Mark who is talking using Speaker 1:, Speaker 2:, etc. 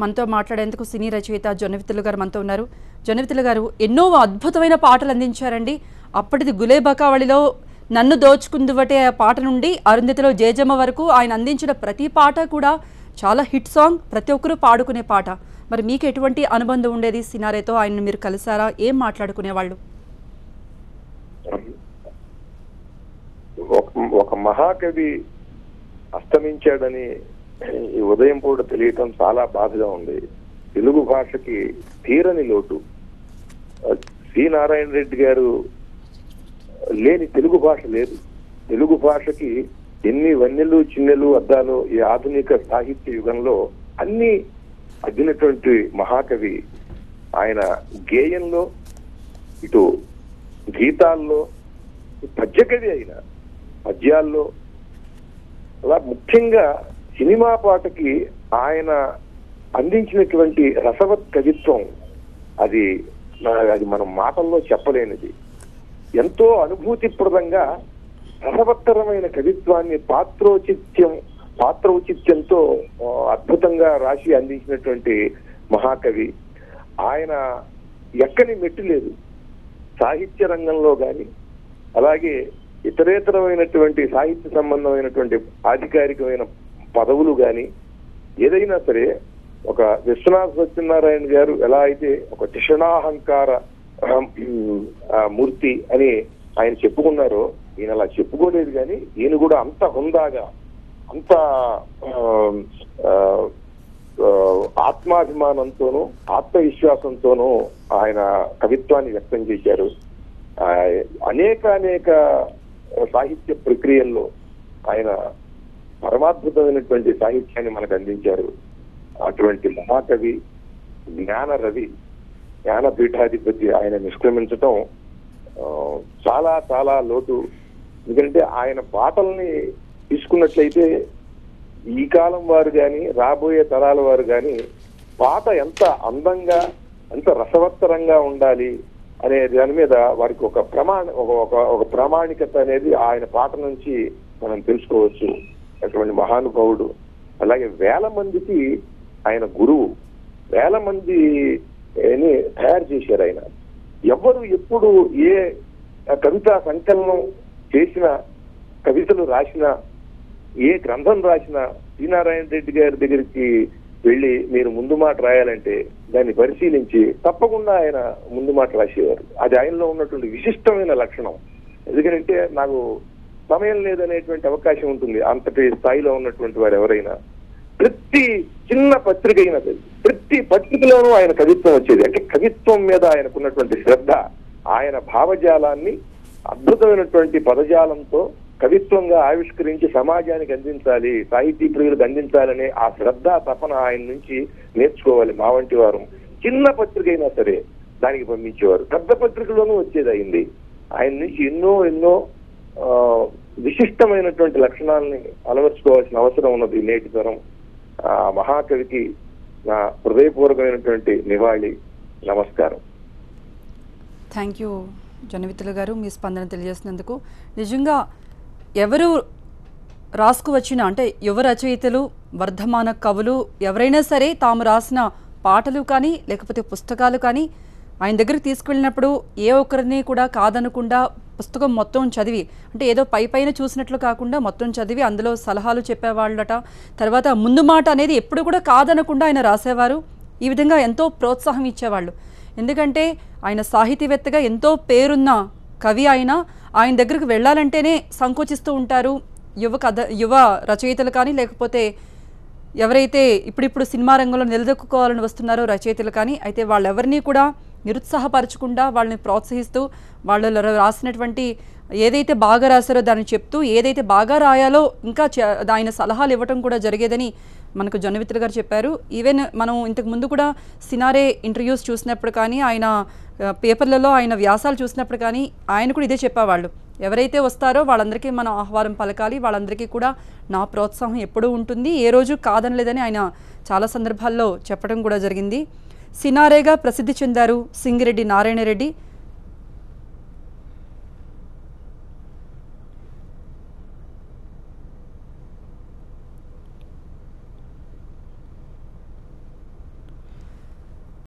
Speaker 1: మనతో మాట్లాడేందుకు సినీ రచయిత జొన్నవిత్తులు గారు మనతో ఉన్నారు. జొన్నవిత్తులు గారు ఎన్నో అద్భుతమైన పాటలు అందించారండి. అప్పటిది గులేబకావళిలో నన్ను దోచుకుందువటే ఆ పాట నుండి అరుంధతిలో జేజమ్మ వరకు ఆయన అందించిన ప్రతి పాట కూడా చాలా హిట్ సాంగ్, ప్రతి ఒక్కరూ పాడుకునే పాట. మరి మీకు ఎటువంటి అనుబంధం ఉండేది సినారేతో? ఆయన మీరు కలిసారా? ఏం మాట్లాడుకునేవాళ్ళు?
Speaker 2: ఒక మహాకవి అస్తమించాడని ఈ ఉదయం పూట తెలియటం చాలా బాధగా ఉంది. తెలుగు భాషకి తీరని లోటు. సి నారాయణ రెడ్డి గారు లేని తెలుగు భాష లేదు. తెలుగు భాషకి ఎన్ని వన్నెలు చిన్నెలు అద్దాలు ఈ ఆధునిక సాహిత్య యుగంలో అన్ని అద్దినటువంటి మహాకవి. ఆయన గేయంలో, ఇటు గీతాల్లో, పద్యకవి అయిన పద్యాల్లో, అలా ముఖ్యంగా సినిమా పాటకి ఆయన అందించినటువంటి రసవత్ కవిత్వం అది మనం మాటల్లో చెప్పలేనిది. ఎంతో అనుభూతిప్రదంగా రసవత్తరమైన కవిత్వాన్ని పాత్రౌచిత్యంతో అద్భుతంగా రాసి అందించినటువంటి మహాకవి. ఆయన ఎక్కని మెట్టు లేదు సాహిత్య రంగంలో కానీ, అలాగే ఇతరేతరమైనటువంటి సాహిత్య సంబంధమైనటువంటి అధికారికమైన పదవులు కానీ, ఏదైనా సరే ఒక విశ్వనాథ సత్యనారాయణ గారు ఎలా అయితే ఒక తిషణాహంకార మూర్తి అని ఆయన చెప్పుకున్నారో, ఈయన అలా చెప్పుకోలేదు. కానీ ఈయన కూడా అంత హుందాగా, అంత ఆత్మాభిమానంతోనూ ఆత్మవిశ్వాసంతోనూ ఆయన కవిత్వాన్ని వ్యక్తం చేశారు. అనేక సాహిత్య ప్రక్రియల్లో ఆయన పరమాద్భుతమైనటువంటి సాహిత్యాన్ని మనకు అందించారు. అటువంటి మహాకవి, జ్ఞానరవి, జ్ఞానపీఠాధిపతి ఆయన నిష్క్రమించటం చాలా చాలా లోటు. ఎందుకంటే ఆయన పాటల్ని తీసుకున్నట్లయితే ఈ కాలం వారు కానీ, రాబోయే తరాల వారు కానీ పాట ఎంత అందంగా, ఎంత రసవత్తరంగా ఉండాలి అనే దాని మీద వారికి ఒక ప్రామాణికత అనేది ఆయన పాట నుంచి మనం తెలుసుకోవచ్చు. అటువంటి మహానుభావుడు. అలాగే వేల మందికి ఆయన గురువు. వేల మందిని తయారు చేశారు ఆయన. ఎవరు ఎప్పుడు ఏ కవితా సంకలనం చేసిన, కవితలు రాసిన, ఏ గ్రంథం రాసిన సి నారాయణ రెడ్డి గారి దగ్గరికి వెళ్ళి మీరు ముందు మాట రాయాలంటే దాన్ని పరిశీలించి తప్పకుండా ఆయన ముందు మాట రాసేవారు. అది ఆయనలో ఉన్నటువంటి విశిష్టమైన లక్షణం. ఎందుకంటే నాకు సమయం లేదనేటువంటి అవకాశం ఉంటుంది అంతటి స్థాయిలో ఉన్నటువంటి వారు ఎవరైనా. ప్రతి చిన్న పత్రిక అయినది, ప్రతి పత్రికలోనూ ఆయన కవిత్వం వచ్చేది. అంటే కవిత్వం మీద ఆయనకున్నటువంటి శ్రద్ధ, ఆయన భావజాలాన్ని అద్భుతమైనటువంటి పదజాలంతో కవిత్వంగా ఆవిష్కరించి సమాజానికి అందించాలి, సాహితీ ప్రియులకు అందించాలనే ఆ శ్రద్ధ, తపన ఆయన నుంచి నేర్చుకోవాలి. మా వంటి వారు చిన్న పత్రిక అయినా సరే దానికి పంపించేవారు. పెద్ద పత్రికలోనూ వచ్చేది అయింది. ఆయన నుంచి ఎన్నో విశిష్టమైనటువంటి లక్షణాలని అలవర్చుకోవాల్సిన అవసరం ఉన్నది నేటి తరం. మహాకవికి నా హృదయపూర్వకమైనటువంటి నివాళి, నమస్కారం.
Speaker 1: థ్యాంక్ యూ జొన్నవిత్తులు గారు, మీ స్పందన తెలియజేసినందుకు. నిజంగా ఎవరు రాసుకువచ్చిన, అంటే యువ రచయితలు, వర్ధమాన కవులు ఎవరైనా సరే తాము రాసిన పాటలు కానీ లేకపోతే పుస్తకాలు కానీ ఆయన దగ్గరికి తీసుకువెళ్ళినప్పుడు ఏ ఒక్కరిని కూడా కాదనకుండా పుస్తకం మొత్తం చదివి, అంటే ఏదో పైన చూసినట్లు కాకుండా మొత్తం చదివి అందులో సలహాలు చెప్పేవాళ్ళట. తర్వాత ముందు మాట అనేది ఎప్పుడు కూడా కాదనకుండా ఆయన రాసేవారు. ఈ విధంగా ఎంతో ప్రోత్సాహం ఇచ్చేవాళ్ళు. ఎందుకంటే ఆయన సాహితీవేత్తగా ఎంతో పేరున్న కవి. ఆయన దగ్గరికి వెళ్ళాలంటేనే సంకోచిస్తూ ఉంటారు యువ రచయితలు కానీ, లేకపోతే ఎవరైతే ఇప్పుడిప్పుడు సినిమా రంగంలో నిలదొక్కుకోవాలని వస్తున్నారో రచయితలు కానీ. అయితే వాళ్ళెవరినీ కూడా నిరుత్సాహపరచకుండా వాళ్ళని ప్రోత్సహిస్తూ, వాళ్ళు రాసినటువంటి ఏదైతే బాగా రాశారో దాన్ని చెప్తూ, ఏదైతే బాగా రాయాలో ఇంకా ఆయన సలహాలు ఇవ్వటం కూడా జరిగేదని మనకు జొన్నవిత్తులు గారు చెప్పారు. ఈవెన్ మనం ఇంతకు ముందు కూడా సినారే ఇంటర్వ్యూస్ చూసినప్పుడు కానీ, ఆయన పేపర్లలో ఆయన వ్యాసాలు చూసినప్పుడు కానీ ఆయన కూడా ఇదే చెప్పేవాళ్ళు. ఎవరైతే వస్తారో వాళ్ళందరికీ మనం ఆహ్వానం పలకాలి, వాళ్ళందరికీ కూడా నా ప్రోత్సాహం ఎప్పుడూ ఉంటుంది, ఏ రోజు కాదనలేదని ఆయన చాలా సందర్భాల్లో చెప్పడం కూడా జరిగింది. సినారేగా ప్రసిద్ధి చెందారు సింగిరెడ్డి నారాయణ రెడ్డి.